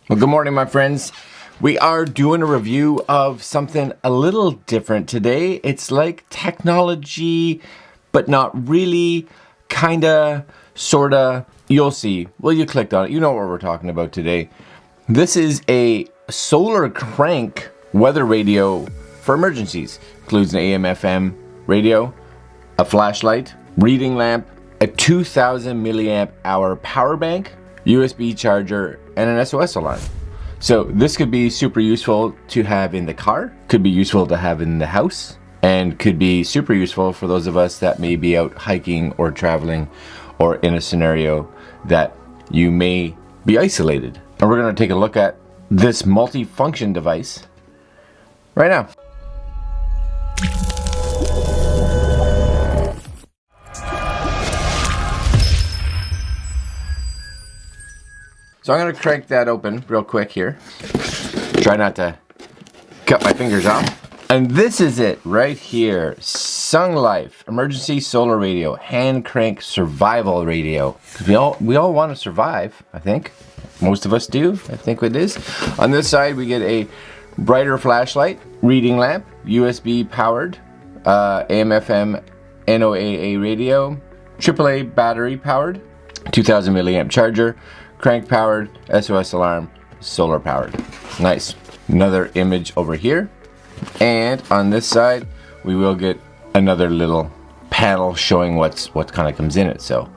Well, good morning, my friends. We are doing a review of something a little different today. It's like technology, but not really, kinda, sorta. You'll see. Well, you clicked on it. You know what we're talking about today. This is a solar crank weather radio for emergencies. Includes an AM/FM radio, a flashlight, reading lamp, a 2000 milliamp hour power bank, USB charger, and an SOS alarm. So this could be super useful to have in the car, could be useful to have in the house, and could be super useful for those of us that may be out hiking or traveling or in a scenario that you may be isolated. And we're going to take a look at this multi-function device right now. So I'm going to crank that open real quick here. Try not to cut my fingers off. And this is it right here. SUNGLIFE emergency solar radio, hand crank survival radio. We all want to survive, I think. Most of us do, I think it is. On this side we get a brighter flashlight, reading lamp, USB powered, AM/FM NOAA radio, AAA battery powered, 2000 milliamp charger, crank powered, SOS alarm, solar powered. Nice. Another image over here. And on this side, we will get another little panel showing what kind of comes in it. So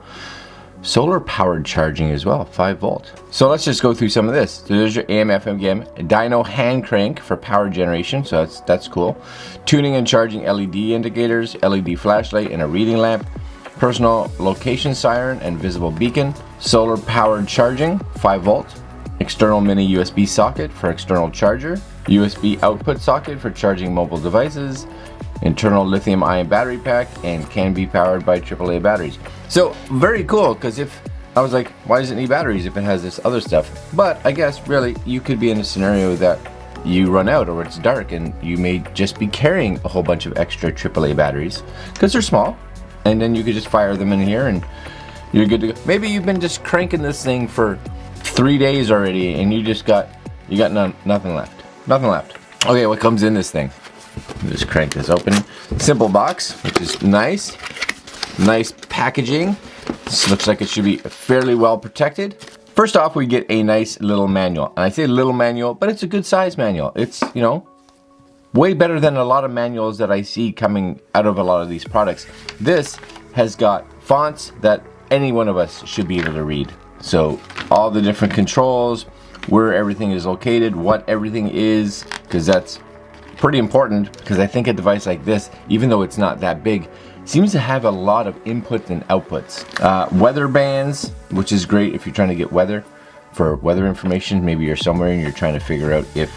solar powered charging as well, 5 volt. So let's just go through some of this. So there's your AM/FM again, a dyno hand crank for power generation. So that's cool. Tuning and charging LED indicators, LED flashlight, and a reading lamp. Personal location siren and visible beacon, solar powered charging, 5 volt, external mini USB socket for external charger, USB output socket for charging mobile devices, internal lithium ion battery pack, and can be powered by AAA batteries. So very cool, because if I was like, why does it need batteries if it has this other stuff? But I guess really you could be in a scenario that you run out or it's dark and you may just be carrying a whole bunch of extra AAA batteries because they're small. And then you could just fire them in here and you're good to go. Maybe you've been just cranking this thing for 3 days already and you got nothing left. Nothing left. Okay, what comes in this thing? Just crank this open. Simple box, which is nice. Nice packaging. This looks like it should be fairly well protected. First off, we get a nice little manual. And I say little manual, but it's a good size manual. It's, you know, way better than a lot of manuals that I see coming out of a lot of these products. This has got fonts that any one of us should be able to read. So all the different controls, where everything is located, what everything is, because that's pretty important, because I think a device like this, even though it's not that big, seems to have a lot of inputs and outputs. Weather bands, which is great if you're trying to get weather information. Maybe you're somewhere and you're trying to figure out if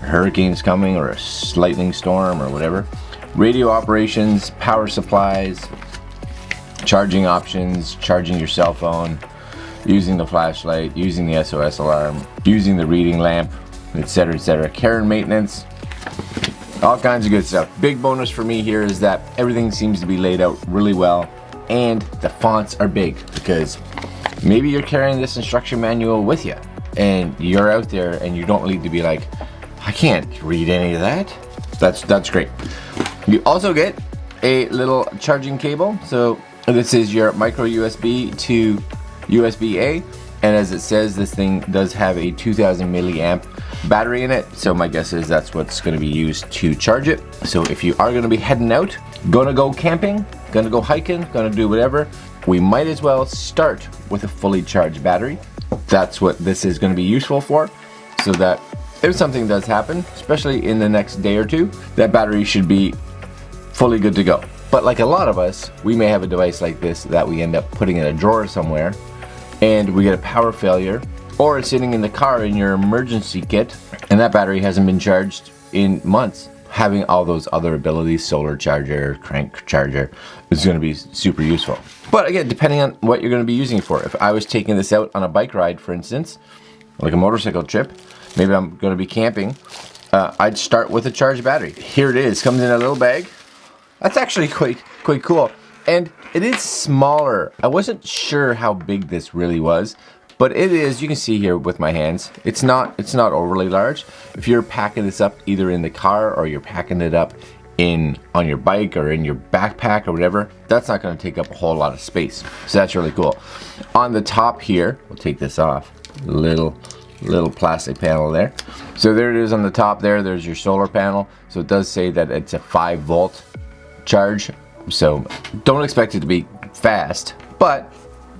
a hurricane's coming or a lightning storm or whatever. Radio operations, power supplies, charging options, charging your cell phone, using the flashlight, using the SOS alarm, using the reading lamp, etc., etc. Care and maintenance, all kinds of good stuff. Big bonus for me here is that everything seems to be laid out really well and the fonts are big, because maybe you're carrying this instruction manual with you and you're out there and you don't need to be like, I can't read any of that. That's great. You also get a little charging cable. So this is your micro USB to USB-A, and as it says, this thing does have a 2000 milliamp battery in it. So my guess is that's what's going to be used to charge it. So if you are going to be heading out, gonna go camping, gonna go hiking, gonna do whatever, we might as well start with a fully charged battery. That's what this is going to be useful for, so that if something does happen, especially in the next day or two, that battery should be fully good to go. But like a lot of us, we may have a device like this that we end up putting in a drawer somewhere and we get a power failure, or it's sitting in the car in your emergency kit and that battery hasn't been charged in months. Having all those other abilities, solar charger, crank charger, is going to be super useful. But again, depending on what you're going to be using it for. If I was taking this out on a bike ride, for instance, like a motorcycle trip, maybe I'm going to be camping, I'd start with a charged battery. Here it is, comes in a little bag. That's actually quite cool. And it is smaller. I wasn't sure how big this really was, but it is, you can see here with my hands, it's not overly large. If you're packing this up either in the car or you're packing it up on your bike or in your backpack or whatever, that's not going to take up a whole lot of space. So that's really cool. On the top here, we'll take this off, little plastic panel there. So there it is on the top there. There's your solar panel. So it does say that it's a 5-volt charge. So don't expect it to be fast, but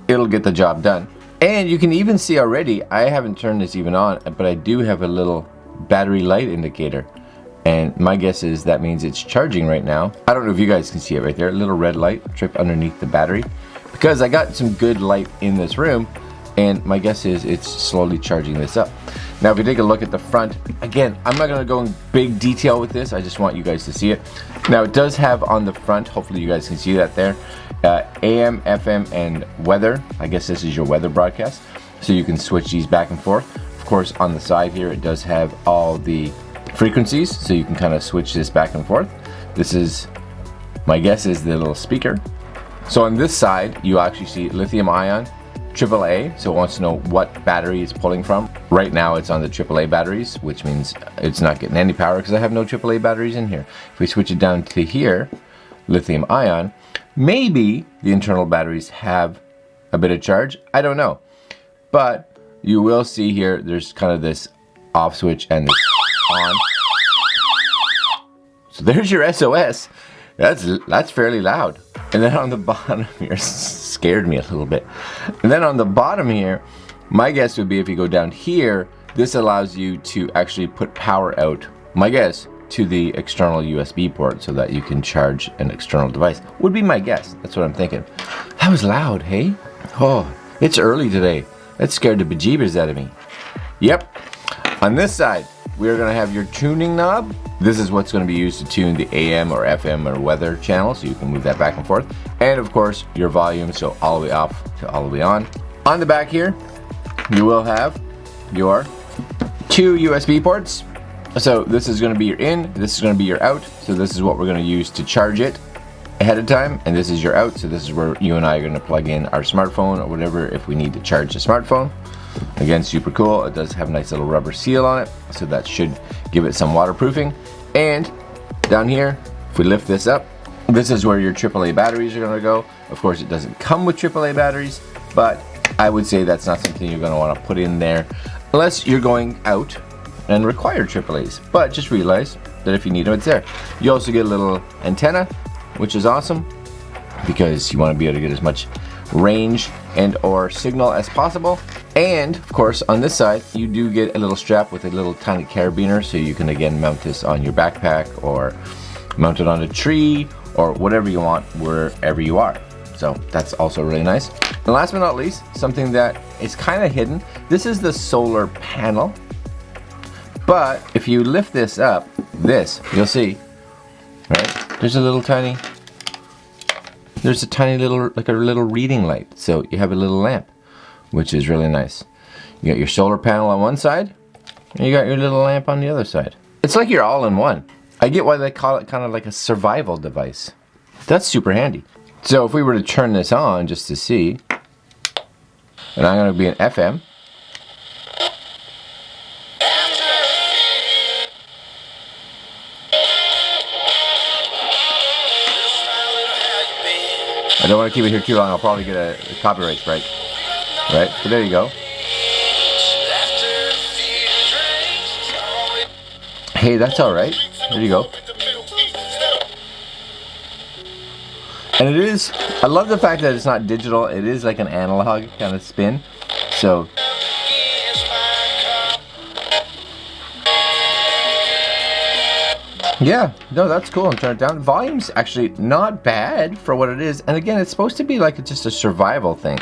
it'll get the job done. And you can even see already, I haven't turned this even on, but I do have a little battery light indicator. And my guess is that means it's charging right now. I don't know if you guys can see it right there, a little red light trip underneath the battery. Because I got some good light in this room, and my guess is it's slowly charging this up. Now if you take a look at the front, again, I'm not going to go in big detail with this, I just want you guys to see it. Now it does have on the front, hopefully you guys can see that there, AM, FM, and weather. I guess this is your weather broadcast, so you can switch these back and forth. Of course, on the side here, it does have all the frequencies, so you can kind of switch this back and forth. This is, my guess is the little speaker. So on this side, you actually see lithium ion, AAA, so it wants to know what battery it's pulling from. Right now it's on the AAA batteries, which means it's not getting any power because I have no AAA batteries in here. If we switch it down to here, lithium ion, maybe the internal batteries have a bit of charge, I don't know. But you will see here, there's kind of this off switch and this on. So there's your SOS. That's fairly loud. And then on the bottom here, scared me a little bit. And then on the bottom here, my guess would be if you go down here, this allows you to actually put power out, my guess, to the external USB port so that you can charge an external device. Would be my guess. That's what I'm thinking. That was loud, hey? Oh, it's early today. That scared the bejeebers out of me. Yep. On this side, we're going to have your tuning knob. This is what's going to be used to tune the AM or FM or weather channel, so you can move that back and forth. And of course, your volume, so all the way off to all the way on. On the back here, you will have your 2 USB ports. So this is going to be your in, this is going to be your out. So this is what we're going to use to charge it ahead of time, and this is your out. So this is where you and I are going to plug in our smartphone or whatever if we need to charge the smartphone. Again, super cool. It does have a nice little rubber seal on it, so that should give it some waterproofing. And down here, if we lift this up, this is where your AAA batteries are going to go. Of course, it doesn't come with AAA batteries, but I would say that's not something you're going to want to put in there unless you're going out and require AAAs. But just realize that if you need them, it's there. You also get a little antenna, which is awesome because you want to be able to get as much range and or signal as possible. And of course on this side you do get a little strap with a little tiny carabiner, so you can again mount this on your backpack or mount it on a tree or whatever you want wherever you are. So that's also really nice. And last but not least, something that is kind of hidden, this is the solar panel, but if you lift this up, you'll see, right, there's a tiny little, like a little reading light. So you have a little lamp, which is really nice. You got your solar panel on one side, and you got your little lamp on the other side. It's like you're all in one. I get why they call it kind of like a survival device. That's super handy. So if we were to turn this on just to see, and I'm going to be in FM. I don't want to keep it here too long, I'll probably get a copyright strike. Right, so there you go. Hey, that's alright. There you go. And it is, I love the fact that it's not digital, it is like an analog kind of spin. So yeah, no, that's cool. I'm turning it down. Volume's actually not bad for what it is. And again, it's supposed to be like just a survival thing.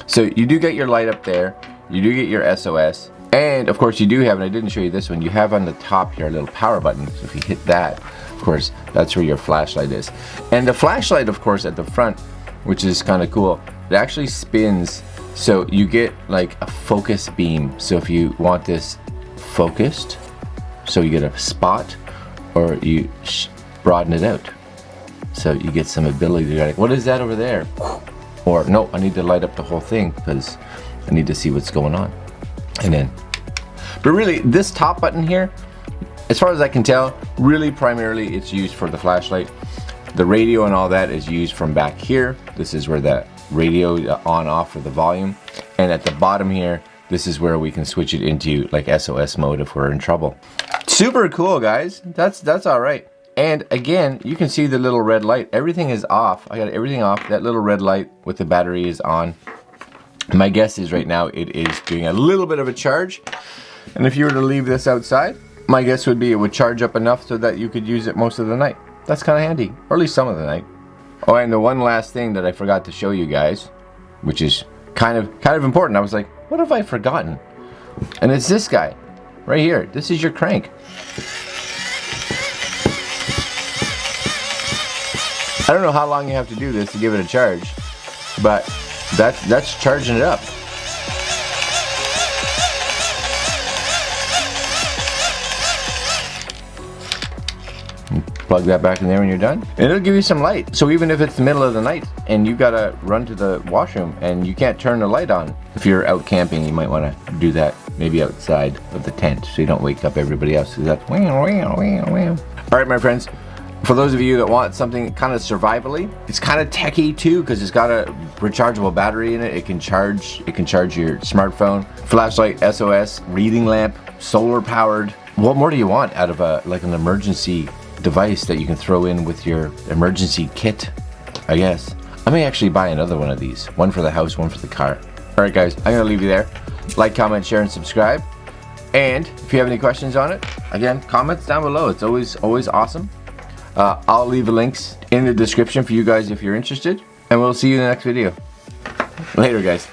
So you do get your light up there. You do get your SOS. And of course you do have, and I didn't show you this one, you have on the top here a little power button. So if you hit that, of course, that's where your flashlight is. And the flashlight, of course, at the front, which is kind of cool, it actually spins. So you get like a focus beam. So if you want this focused, so you get a spot, or you broaden it out. So you get some ability to like, what is that over there? Or no, I need to light up the whole thing because I need to see what's going on. And then, but really this top button here, as far as I can tell, really primarily it's used for the flashlight. The radio and all that is used from back here. This is where the radio on off for the volume. And at the bottom here, this is where we can switch it into like SOS mode if we're in trouble. Super cool, guys. That's all right. And again, you can see the little red light. Everything is off. I got everything off. That little red light with the battery is on. My guess is right now it is doing a little bit of a charge. And if you were to leave this outside, my guess would be it would charge up enough so that you could use it most of the night. That's kind of handy, or at least some of the night. Oh, and the one last thing that I forgot to show you guys, which is kind of important. I was like, what have I forgotten? And it's this guy right here. This is your crank. I don't know how long you have to do this to give it a charge, but that's charging it up. Plug that back in there when you're done, and it'll give you some light. So even if it's the middle of the night and you gotta run to the washroom and you can't turn the light on, if you're out camping, you might want to do that maybe outside of the tent so you don't wake up everybody else. Because that's all right, my friends. For those of you that want something kind of survivally, it's kind of techie too because it's got a rechargeable battery in it. It can charge your smartphone, flashlight, SOS, reading lamp, solar powered. What more do you want out of like an emergency device that you can throw in with your emergency kit? I guess I may actually buy another one of these, one for the house, one for the car. All right, guys, I'm gonna leave you there. Like, comment, share, and subscribe. And if you have any questions on it, again, comments down below. It's always awesome. I'll leave the links in the description for you guys if you're interested, and we'll see you in the next video. Later, guys.